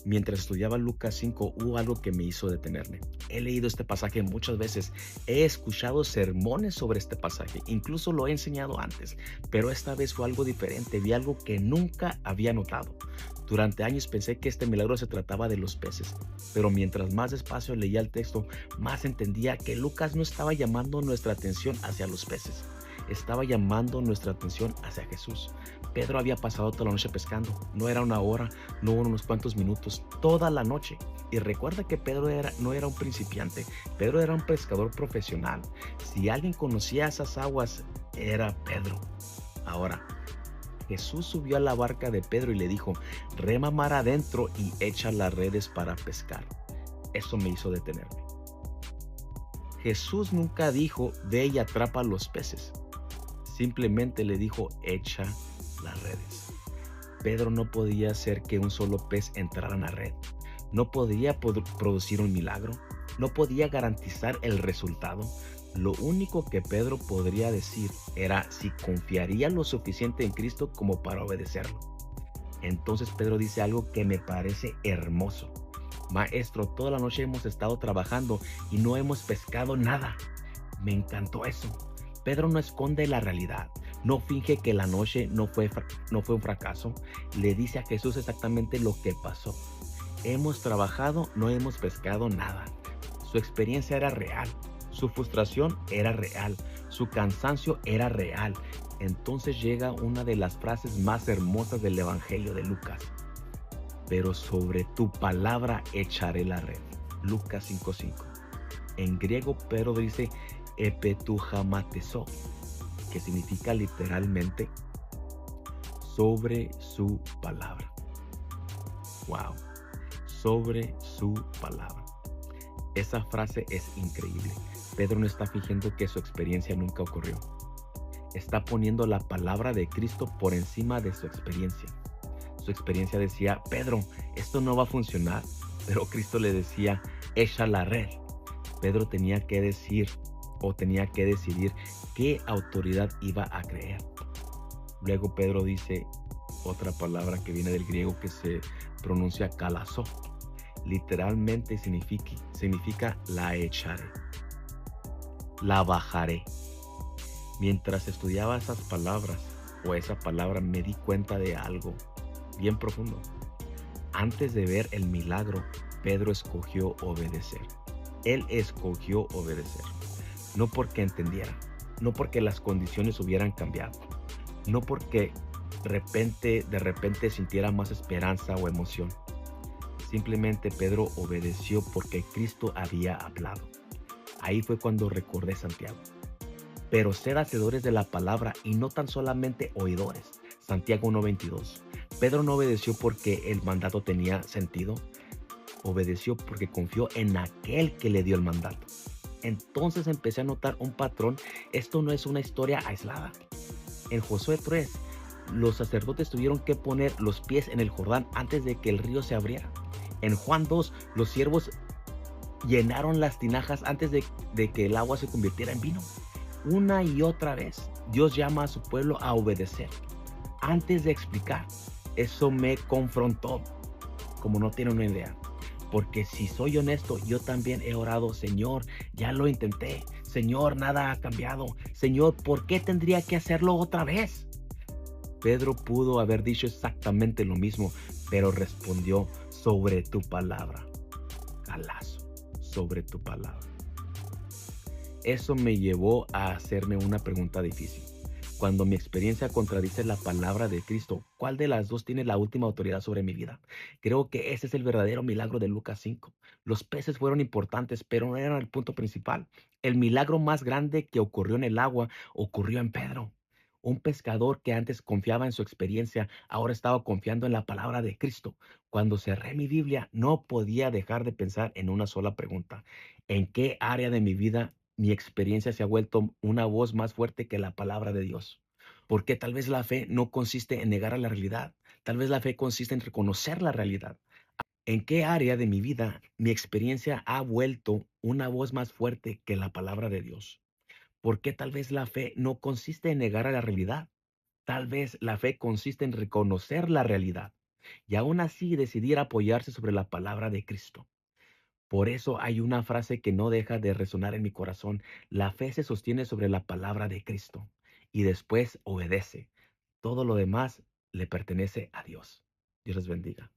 Mientras estudiaba Lucas 5, hubo algo que me hizo detenerme. He leído este pasaje muchas veces, he escuchado sermones sobre este pasaje, incluso lo he enseñado antes, pero esta vez fue algo diferente, vi algo que nunca había notado. Durante años pensé que este milagro se trataba de los peces, pero mientras más despacio leía el texto, más entendía que Lucas no estaba llamando nuestra atención hacia los peces, estaba llamando nuestra atención hacia Jesús. Pedro había pasado toda la noche pescando, no era una hora, no unos cuantos minutos, toda la noche. Y recuerda que no era un principiante, Pedro era un pescador profesional. Si alguien conocía esas aguas, era Pedro. Ahora, Jesús subió a la barca de Pedro y le dijo, rema mar adentro y echa las redes para pescar. Eso me hizo detenerme. Jesús nunca dijo, ve y atrapa los peces. Simplemente le dijo, echa las redes. Pedro no podía hacer que un solo pez entrara en la red. No podía producir un milagro. No podía garantizar el resultado. Lo único que Pedro podría decir era si confiaría lo suficiente en Cristo como para obedecerlo. Entonces Pedro dice algo que me parece hermoso. Maestro, toda la noche hemos estado trabajando y no hemos pescado nada. Me encantó eso. Pedro no esconde la realidad, no finge que la noche no fue un fracaso, le dice a Jesús exactamente lo que pasó. Hemos trabajado, no hemos pescado nada. Su experiencia era real, su frustración era real, su cansancio era real. Entonces llega una de las frases más hermosas del Evangelio de Lucas. Pero sobre tu palabra echaré la red. Lucas 5:5. En griego Pedro dice epetujamateso, que significa literalmente sobre su palabra. Wow, sobre su palabra. Esa frase es increíble. Pedro no está fingiendo que su experiencia nunca ocurrió. Está poniendo la palabra de Cristo por encima de su experiencia. Su experiencia decía, Pedro, esto no va a funcionar. Pero Cristo le decía, echa la red. Pedro tenía que decir o tenía que decidir qué autoridad iba a creer. Luego Pedro dice otra palabra que viene del griego que se pronuncia calazo. Literalmente significa la echaré, la bajaré. Mientras estudiaba esas palabras o esa palabra me di cuenta de algo bien profundo. Antes de ver el milagro, Pedro escogió obedecer. Él escogió obedecer. No porque entendiera, no porque las condiciones hubieran cambiado, no porque de repente sintiera más esperanza o emoción. Simplemente Pedro obedeció porque Cristo había hablado. Ahí fue cuando recordé Santiago. Pero ser hacedores de la palabra y no tan solamente oidores. Santiago 1:22. Pedro no obedeció porque el mandato tenía sentido. Obedeció porque confió en aquel que le dio el mandato. Entonces empecé a notar un patrón. Esto no es una historia aislada. En Josué 3, los sacerdotes tuvieron que poner los pies en el Jordán antes de que el río se abriera. En Juan 2, los siervos llenaron las tinajas antes de que el agua se convirtiera en vino. Una y otra vez, Dios llama a su pueblo a obedecer. Antes de explicar, eso me confrontó, como no tiene una idea. Porque si soy honesto, yo también he orado, Señor, ya lo intenté. Señor, nada ha cambiado. Señor, ¿por qué tendría que hacerlo otra vez? Pedro pudo haber dicho exactamente lo mismo, pero respondió sobre tu palabra. Calazo, sobre tu palabra. Eso me llevó a hacerme una pregunta difícil. Cuando mi experiencia contradice la palabra de Cristo, ¿cuál de las dos tiene la última autoridad sobre mi vida? Creo que ese es el verdadero milagro de Lucas 5. Los peces fueron importantes, pero no eran el punto principal. El milagro más grande que ocurrió en el agua ocurrió en Pedro. Un pescador que antes confiaba en su experiencia, ahora estaba confiando en la palabra de Cristo. Cuando cerré mi Biblia, no podía dejar de pensar en una sola pregunta. ¿En qué área de mi vida mi experiencia se ha vuelto una voz más fuerte que la palabra de Dios? Porque tal vez la fe no consiste en negar a la realidad. Tal vez la fe consiste en reconocer la realidad. ¿En qué área de mi vida mi experiencia ha vuelto una voz más fuerte que la palabra de Dios? Porque tal vez la fe no consiste en negar a la realidad. Tal vez la fe consiste en reconocer la realidad. y aún así decidir apoyarse sobre la palabra de Cristo. Por eso hay una frase que no deja de resonar en mi corazón. La fe se sostiene sobre la palabra de Cristo y después obedece. Todo lo demás le pertenece a Dios. Dios les bendiga.